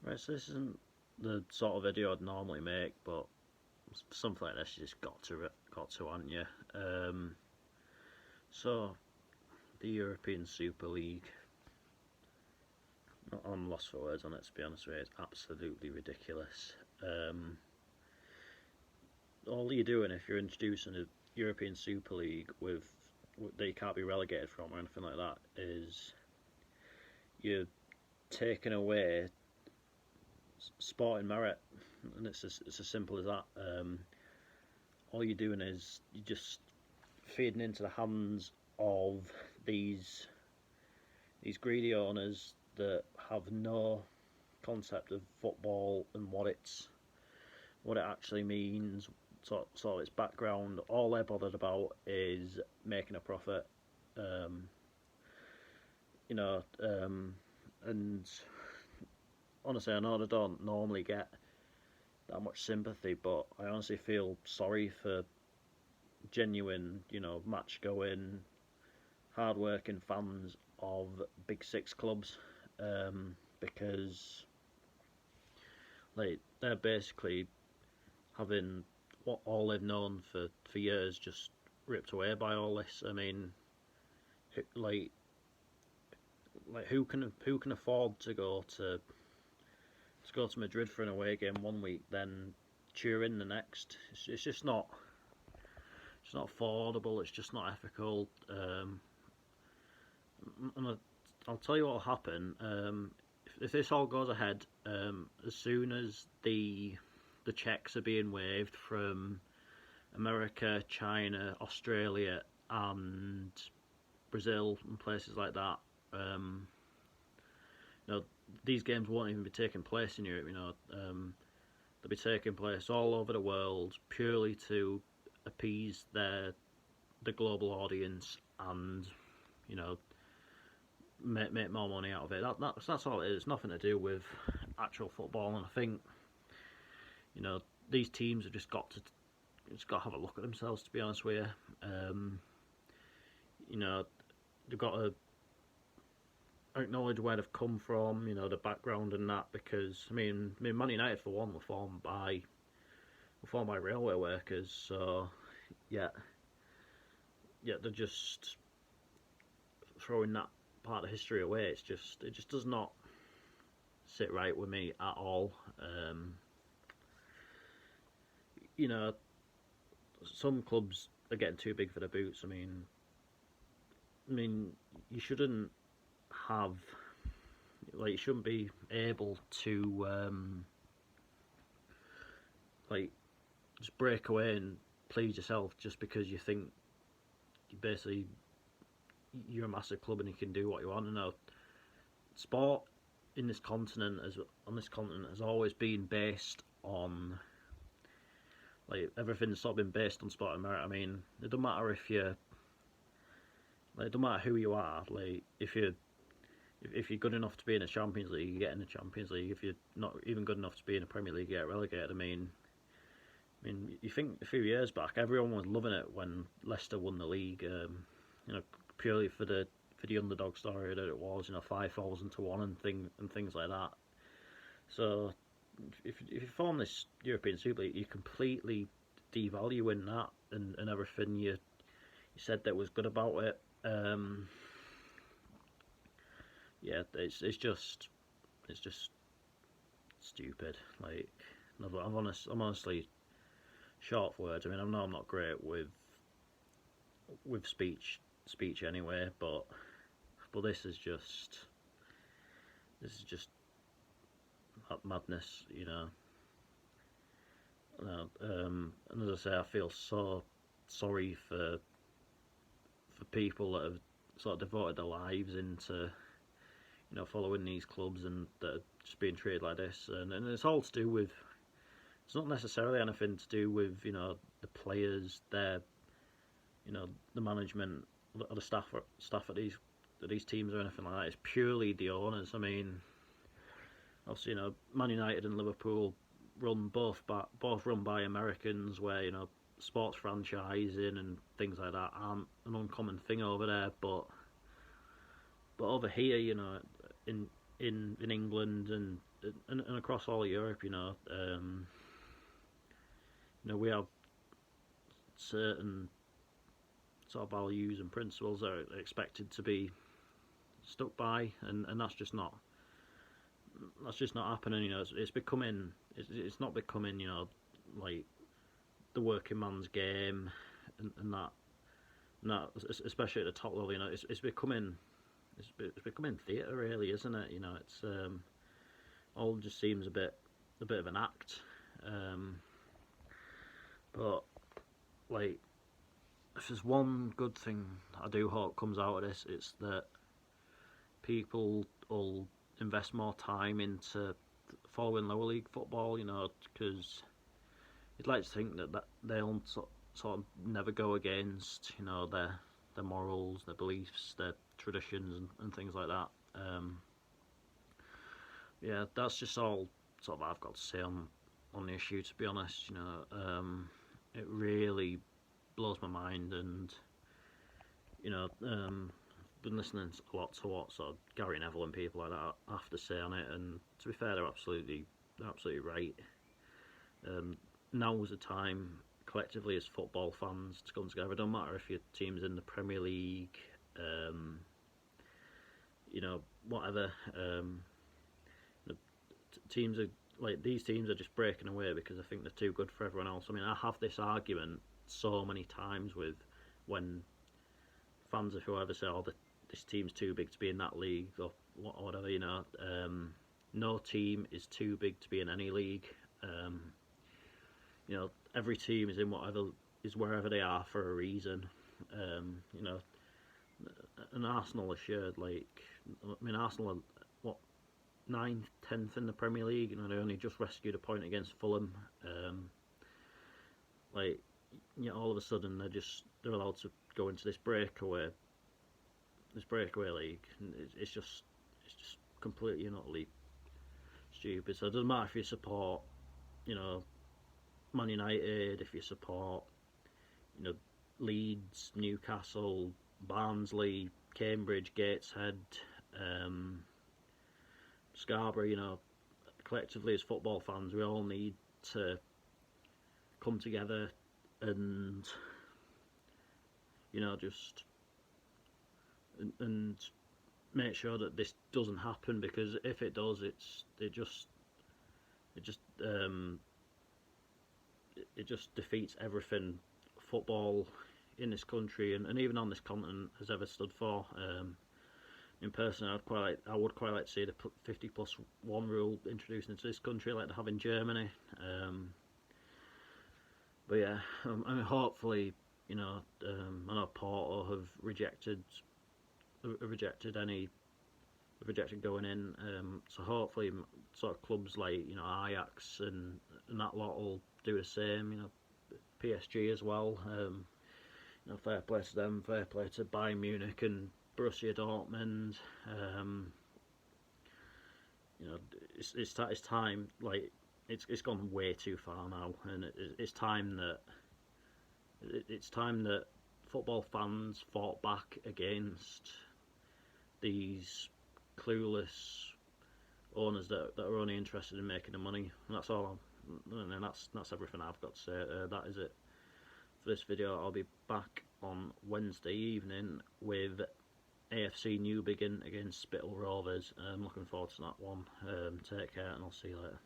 Right, so this isn't the sort of video I'd normally make, but something like this you just got to, haven't you? So the European Super League. I'm lost for words on it, to be honest with you. It's absolutely ridiculous. All you're doing if you're introducing a European Super League with that you can't be relegated from or anything like that is you're taking away sporting merit, and it's as simple as that. All you're doing is you're just feeding into the hands of these greedy owners that have no concept of football and what it actually means, sort of its background. All they're bothered about is making a profit. Um, you know, and honestly, I know I don't normally get that much sympathy, but I honestly feel sorry for genuine, match going, hard working fans of Big Six clubs, because like they're basically having what all they've known for years just ripped away by all this. I mean, like who can afford to go to Madrid for an away game one week, then cheer in the next? It's just not. It's not affordable. It's just not ethical. And I'll tell you what'll happen. If this all goes ahead, as soon as the checks are being waived from America, China, Australia, and Brazil and places like that, you know, these games won't even be taking place in Europe. They'll be taking place all over the world purely to appease the global audience and you know make more money out of it. That's all it is. It's nothing to do with actual football. And I think these teams have just got to have a look at themselves. To be honest with you, they've got to acknowledge where they've come from. The background and that. Because Man United for one were formed by railway workers. So yeah, they're just throwing that part of history away. It just does not sit right with me at all. Some clubs are getting too big for their boots. You shouldn't have you shouldn't be able to just break away and please yourself just because you think you're a massive club and you can do what you want. Sport on this continent has always been based on everything's sort of been based on sport and merit. It doesn't matter if you it doesn't matter who you are. If you're good enough to be in the Champions League, you get in the Champions League. If you're not even good enough to be in the Premier League, you get relegated. You think a few years back, everyone was loving it when Leicester won the league. Purely for the underdog story that it was, 5,000 to 1 and things like that. So if you form this European Super League, you're completely devaluing that and everything you said that was good about it. It's just stupid. I'm honestly short of words. I know I'm not great with speech anyway, but this is just madness. And as I say, I feel so sorry for people that have sort of devoted their lives into following these clubs and that are just being treated like this. And it's all to do with. It's not necessarily anything to do with the players, the management, or the staff at these teams or anything like that. It's purely the owners. Obviously, Man United and Liverpool both run by Americans, where sports franchising and things like that aren't an uncommon thing over there. But over here, in in England and across all Europe. We have certain sort of values and principles that are expected to be stuck by, and that's just not happening. It's not becoming like the working man's game, and that especially at the top level. It's becoming theatre, really, isn't it? It's all just seems a bit of an act. But like, if there's one good thing I do hope comes out of this, it's that people will invest more time into following lower league football, because you'd like to think that they'll sort of never go against, their morals, their beliefs, their traditions, and things like that. Yeah, that's just all sort of I've got to say on the issue, to be honest. It really blows my mind, and been listening a lot to what sort of Gary Neville and people like that have to say on it, and to be fair, they're absolutely right. Now is the time, collectively as football fans, to come together. It don't matter if your team's in the Premier League, whatever. Teams are like, these teams are just breaking away because I think they're too good for everyone else. I mean, I have this argument so many times with when fans of whoever say, "Oh, this team's too big to be in that league," or whatever. No team is too big to be in any league. Every team is in wherever they are for a reason. And Arsenal are shared. Arsenal are what, 9th, 10th in the Premier League. They only just rescued a point against Fulham. All of a sudden they're allowed to go into this breakaway league. And it's just completely and utterly stupid. So it doesn't matter if you support, Man United, if you support, Leeds, Newcastle, Barnsley, Cambridge, Gateshead, Scarborough. Collectively as football fans, we all need to come together and just and make sure that this doesn't happen, because if it does, it just defeats everything football in this country and even on this continent has ever stood for. In person, I would quite like to see the 50+1 rule introduced into this country, like they have in Germany. But yeah, hopefully, I know Porto have rejected going in. So hopefully, sort of clubs like Ajax and that lot will do the same. PSG as well. Fair play to them. Fair play to Bayern Munich and Borussia Dortmund. It's time. It's gone way too far now, and it's time that football fans fought back against these clueless owners that are only interested in making the money. And that's all. And that's everything I've got to say. That is it for this video. I'll be back on Wednesday evening with AFC Newbiggin against Spittal Rovers. I'm looking forward to that one. Take care, and I'll see you later.